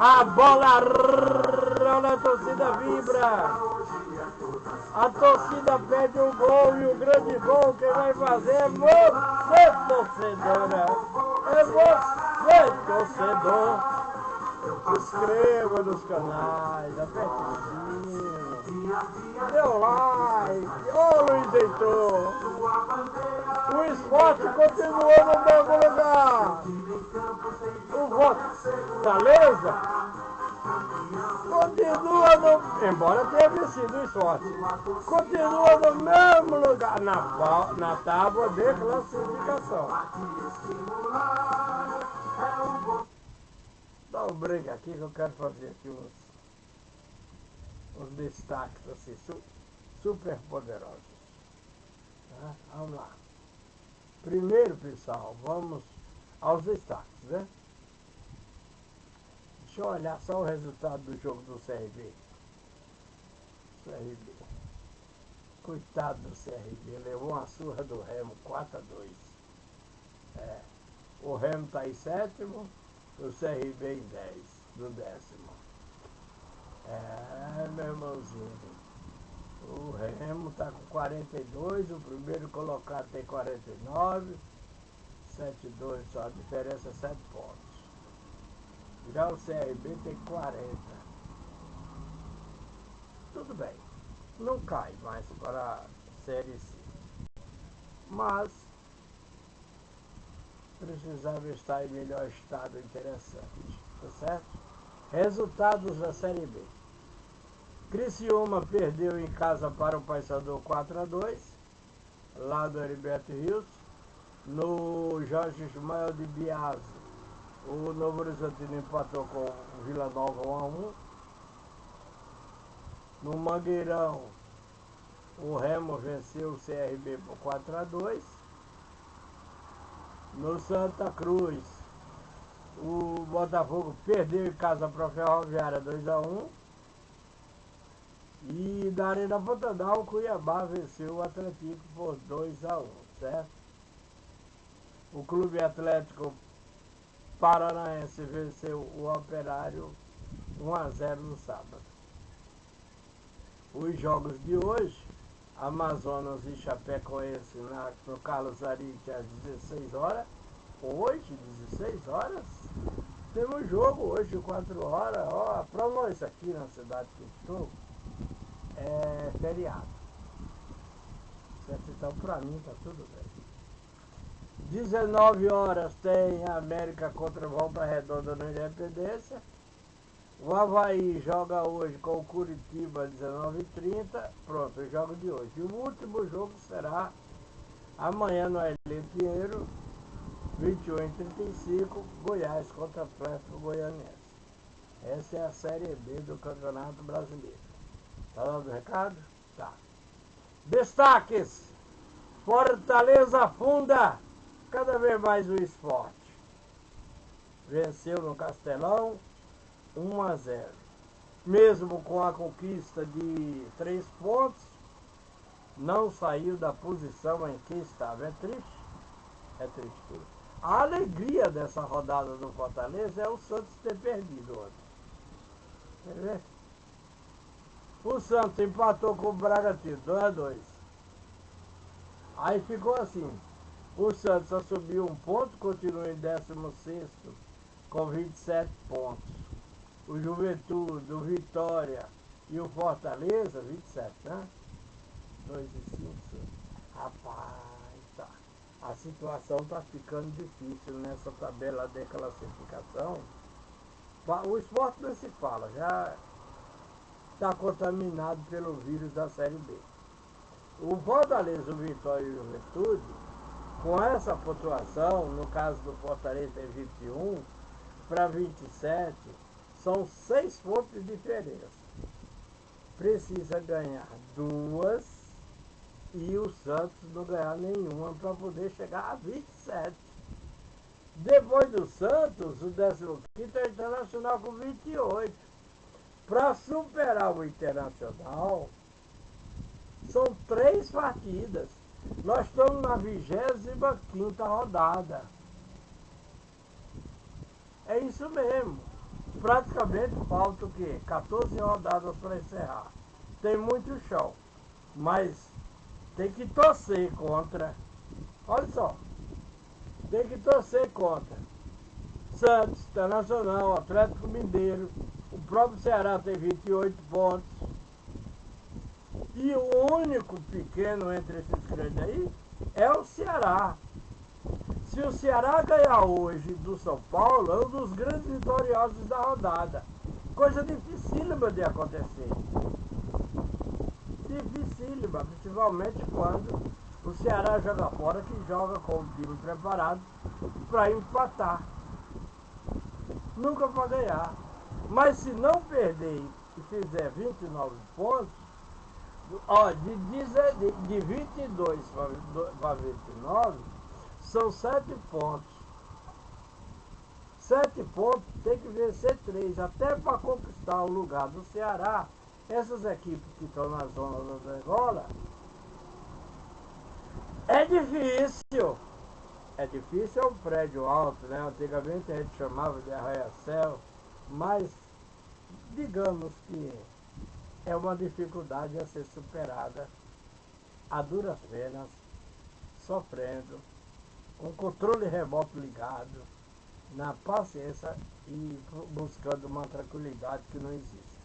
A bola rola, a torcida vibra. A torcida pede um gol e o grande gol quem vai fazer é você, torcedora. É você, torcedor. Inscreva nos canais, aperte o sino, dê o like. Ô Luiz Heitor, o esporte continua no mesmo lugar. O Fortaleza continua no... Embora tenha vencido o esporte, continua no mesmo lugar na tábua de classificação. Dá um break aqui que eu quero fazer aqui uns destaques assim, super poderosos. Tá? Vamos lá. Primeiro, pessoal, vamos aos destaques, né? Deixa eu olhar só o resultado do jogo do CRB. CRB. Coitado do CRB, levou uma surra do Remo, 4-2. O Remo está em sétimo, o CRB em 10, do décimo. Meu irmãozinho. O Remo está com 42, o primeiro colocado tem 49, 7-2, só a diferença é 7 pontos. Já o CRB tem 40. Tudo bem, não cai mais para a Série C. Mas precisava estar em melhor estado interessante, tá certo? Resultados da Série B. Criciúma perdeu em casa para o Paysandu 4-2, lá do Heriberto Rios. No Jorge Ismael de Biase, o Novo Horizontino empatou com o Vila Nova 1-1. No Mangueirão, o Remo venceu o CRB por 4-2. No Santa Cruz, o Botafogo perdeu em casa para a Ferroviária 2-1. E da Arena Pantanal, o Cuiabá venceu o Atlético por 2-1, certo? O Clube Atlético Paranaense venceu o Operário 1-0 no sábado. Os jogos de hoje, Amazonas e Chapecoense no Carlos Arique às 16 horas. Hoje, 16 horas? Temos jogo hoje, 4 horas. Ó, para nós aqui na cidade que estou, é feriado. Certo? Então, para mim, tá tudo bem. 19 horas tem a América contra Volta Redonda na Independência. O Avaí joga hoje com o Curitiba às 19h30. Pronto, o jogo de hoje. E o último jogo será amanhã no Ailê Pinheiro, 21h35, Goiás contra Atlético Goianiense. Essa é a Série B do Campeonato Brasileiro. Tá dando recado? Tá. Destaques: Fortaleza afunda cada vez mais o esporte. Venceu no Castelão 1-0. Mesmo com a conquista de 3 pontos, não saiu da posição em que estava. É triste? É triste. A alegria dessa rodada do Fortaleza é o Santos ter perdido ontem. Quer ver? O Santos empatou com o Bragantino 2-2. Aí ficou assim. O Santos só subiu 1 ponto, continua em 16º com 27 pontos. O Juventude, o Vitória e o Fortaleza, 27, né? 2 e 5. Rapaz, tá. A situação tá ficando difícil nessa tabela de classificação. O esporte não se fala, já está contaminado pelo vírus da Série B. O Fortaleza, o Vitória e o Juventude, com essa pontuação, no caso do Fortaleza é 21 para 27, são 6 pontos de diferença. Precisa ganhar 2 e o Santos não ganhar nenhuma para poder chegar a 27. Depois do Santos, o 15º é o Internacional com 28. Para superar o Internacional, são 3 partidas. Nós estamos na 25ª rodada. É isso mesmo. Praticamente falta o quê? 14 rodadas para encerrar. Tem muito chão, mas tem que torcer contra. Olha só, tem que torcer contra Santos, Internacional, Atlético Mineiro, o próprio Ceará tem 28 pontos. E o único pequeno entre esses grandes aí é o Ceará. Se o Ceará ganhar hoje do São Paulo, é um dos grandes vitoriosos da rodada. Coisa dificílima de acontecer. Dificílima, principalmente quando o Ceará joga fora, que joga com o time preparado para empatar. Nunca para ganhar. Mas se não perder e fizer 29 pontos, ó, de 22 para 29, são 7 pontos. 7 pontos tem que vencer 3. Até para conquistar o lugar do Ceará, essas equipes que estão na zona da degola, é difícil. É difícil, é um prédio alto, né? Antigamente a gente chamava de arranha-céu, mas digamos que é uma dificuldade a ser superada a duras penas, sofrendo, com o controle remoto ligado, na paciência e buscando uma tranquilidade que não existe.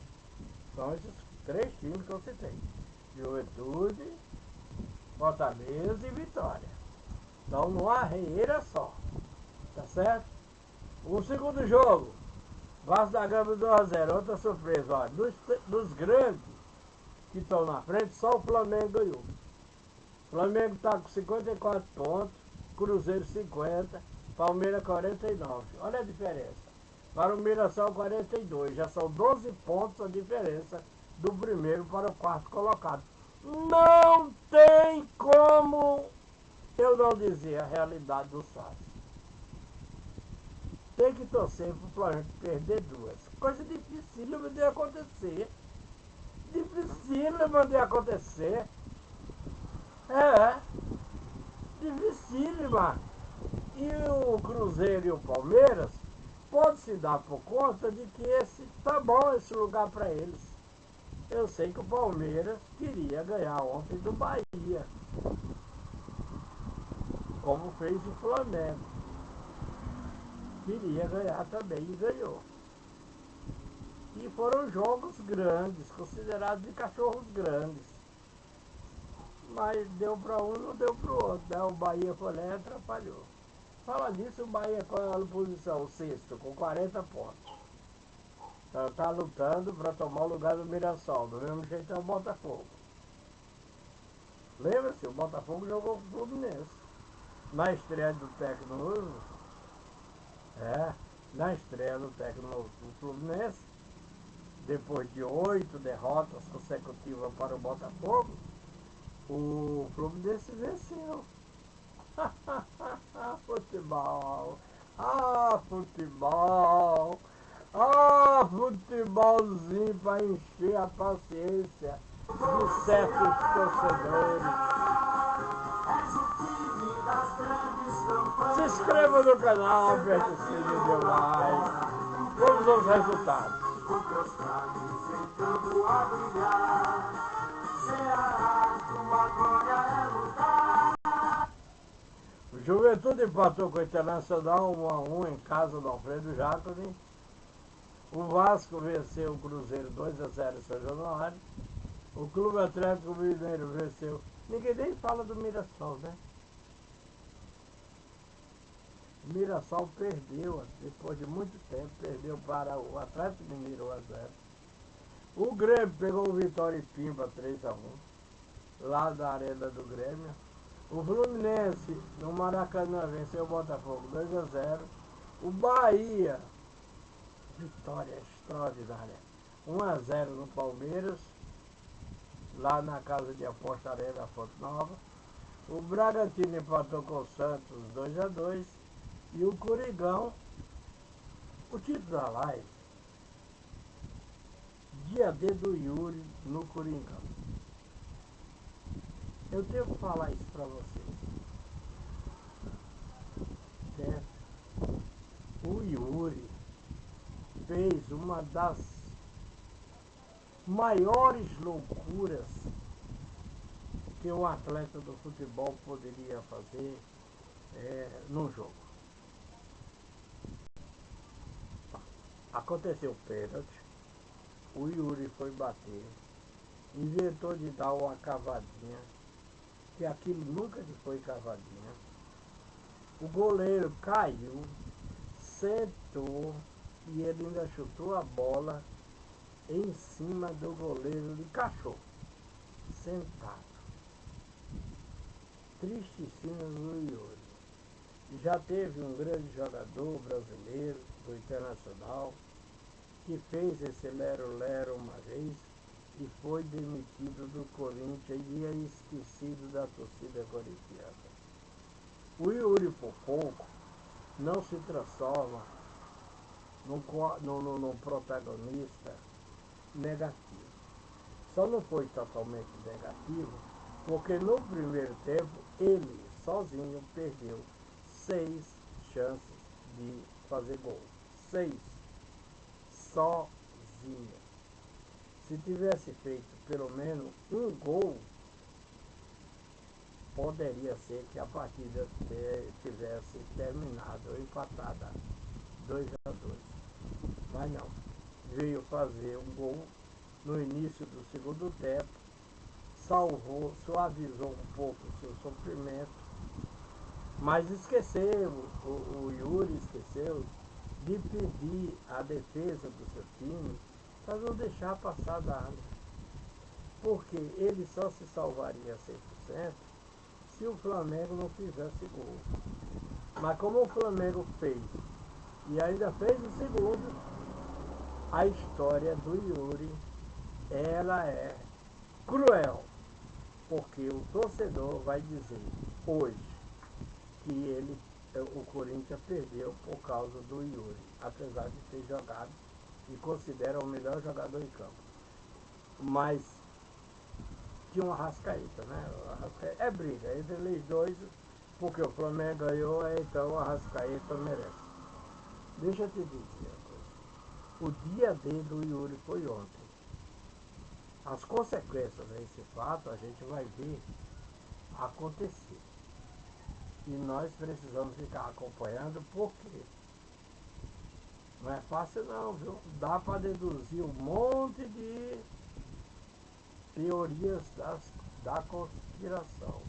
São esses 3 times que eu citei: Juventude, Fortaleza e Vitória. Então não há reieira só, tá certo? O segundo jogo, Vasco da Gama 2-0, outra surpresa, olha, dos grandes que estão na frente, só o Flamengo ganhou. O Flamengo está com 54 pontos, Cruzeiro 50, Palmeiras 49. Olha a diferença. Para o Mirassol 42, já são 12 pontos a diferença do primeiro para o quarto colocado. Não tem como eu não dizer a realidade do SAF. Tem que torcer para o Flamengo perder 2. Coisa dificílima de acontecer. Dificílima de acontecer. É. Dificílima. E o Cruzeiro e o Palmeiras pode se dar por conta de que tá bom esse lugar para eles. Eu sei que o Palmeiras queria ganhar ontem do Bahia, como fez o Flamengo. Queria ganhar também e ganhou. E foram jogos grandes, considerados de cachorros grandes. Mas deu para um, não deu para o outro, né? O Bahia foi lá e atrapalhou. Fala disso, o Bahia qual é a posição? O sexto, com 40 pontos. Então está lutando para tomar o lugar do Mirassol. Do mesmo jeito é o Botafogo. Lembra-se, o Botafogo jogou com o Fluminense. Na estreia do técnico novo, na estreia do técnico novo do Fluminense, depois de 8 derrotas consecutivas para o Botafogo, o Fluminense venceu. Futebol. Futebol. Futebolzinho para encher a paciência de certos torcedores. Se inscreva no canal, aperte o sininho, dê like. Vamos aos resultados. O Juventude empatou com o Internacional 1-1 em casa do Alfredo Jaconi. O Vasco venceu o Cruzeiro 2-0 em São Januário. O Clube Atlético Mineiro venceu. Ninguém nem fala do Mirassol, né? O Mirassol perdeu, depois de muito tempo, perdeu para o Atlético Mineiro 1-0. O Grêmio pegou o Vitória e Pimba 3-1, lá da Arena do Grêmio. O Fluminense, no Maracanã, venceu o Botafogo 2-0. O Bahia, vitória extraordinária, 1-0 no Palmeiras, lá na casa de aposta Arena Fonte Nova. O Bragantino empatou com o Santos 2-2. E o Coringão, o título da live, dia D do Yuri no Coringão. Eu tenho que falar isso para vocês. Certo? O Yuri uma das maiores loucuras que um atleta do futebol poderia fazer num jogo. Aconteceu o pênalti, o Yuri foi bater, inventou de dar uma cavadinha, que aquilo nunca lhe foi cavadinha. O goleiro caiu, sentou e ele ainda chutou a bola em cima do goleiro de cachorro, sentado. Tristíssimo do Yuri. Já teve um grande jogador brasileiro do Internacional que fez esse lero-lero uma vez e foi demitido do Corinthians e é esquecido da torcida corintiana. O Yuri, por pouco, não se transforma num protagonista negativo. Só não foi totalmente negativo porque no primeiro tempo ele sozinho perdeu 6 chances de fazer gol. 6. Sozinho. Se tivesse feito pelo menos um gol, poderia ser que a partida tivesse terminado empatada 2-2. Mas não. Veio fazer um gol no início do segundo tempo, salvou, suavizou um pouco o seu sofrimento, mas esqueceu, o Yuri esqueceu de pedir a defesa do seu time para não deixar passar nada. Porque ele só se salvaria 100% se o Flamengo não fizesse gol. Mas como o Flamengo fez, e ainda fez o segundo, a história do Yuri, ela é cruel. Porque o torcedor vai dizer hoje que o Corinthians perdeu por causa do Yuri, apesar de ter jogado e considera o melhor jogador em campo. Mas tinha uma Arrascaeta, né? É briga entre eles dois, porque o Flamengo ganhou, então o Arrascaeta merece. Deixa eu te dizer uma coisa. O dia D do Yuri foi ontem. As consequências desse fato a gente vai ver acontecer. E nós precisamos ficar acompanhando, porque não é fácil não, viu? Dá para deduzir um monte de teorias da conspiração.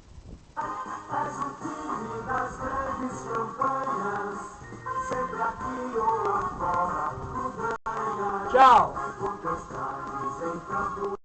És o time das grandes campanhas, sempre aqui ou lá fora, tu ganhas. Tchau! Com teus craques em campo.